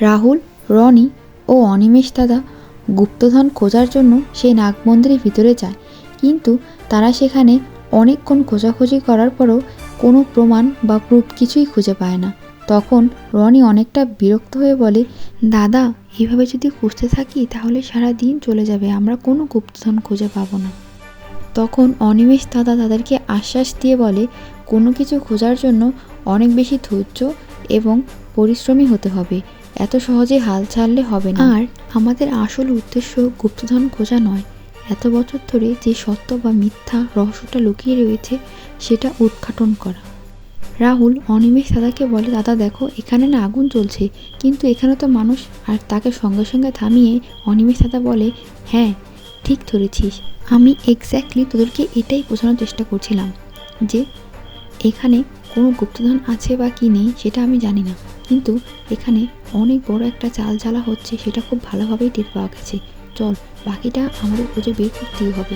রাহুল, রনি ও অনিমেষ দাদা গুপ্তধন খোঁজার জন্য সেই নাগ মন্দিরের ভিতরে যায়, কিন্তু তারা সেখানে অনেকক্ষণ খোঁজাখুঁজি করার পরও কোনো প্রমাণ বা প্রুফ কিছুই খুঁজে পায় না। তখন রনি অনেকটা বিরক্ত হয়ে বলে, দাদা, এভাবে যদি খুঁজতে থাকি তাহলে সারা দিন চলে যাবে, আমরা কোনো গুপ্তধন খুঁজে পাবো না। তখন অনিমেষ দাদা তাদেরকে আশ্বাস দিয়ে বলে, কোনো কিছু খোঁজার জন্য অনেক বেশি ধৈর্য এবং পরিশ্রমী হতে হবে, এত সহজে হাল ছাড়লে হবে না। আর আমাদের আসল উদ্দেশ্য গুপ্তধন খোঁজা নয়, এত বছর ধরে যে সত্য বা মিথ্যা রহস্যটা লুকিয়ে রয়েছে সেটা উদ্ঘাটন করা। রাহুল অনিমেষ দাদাকে বলে, দাদা দেখো, এখানে না আগুন জ্বলছে, কিন্তু এখানে তো মানুষ। আর তাকে সঙ্গে সঙ্গে থামিয়ে অনিমেষ দাদা বলে, হ্যাঁ ঠিক ধরেছিস, আমি এক্স্যাক্টলি তোদেরকে এটাই বোঝানোর চেষ্টা করছিলাম যে এখানে কোনো গুপ্তধন আছে বা কি নেই সেটা আমি জানি না, কিন্তু এখানে অনেক বড় একটা চাল জ্বালা হচ্ছে সেটা খুব ভালোভাবেই টের পাওয়া গেছে। চল, বাকিটা আমাদের খুঁজে বের করতেই হবে।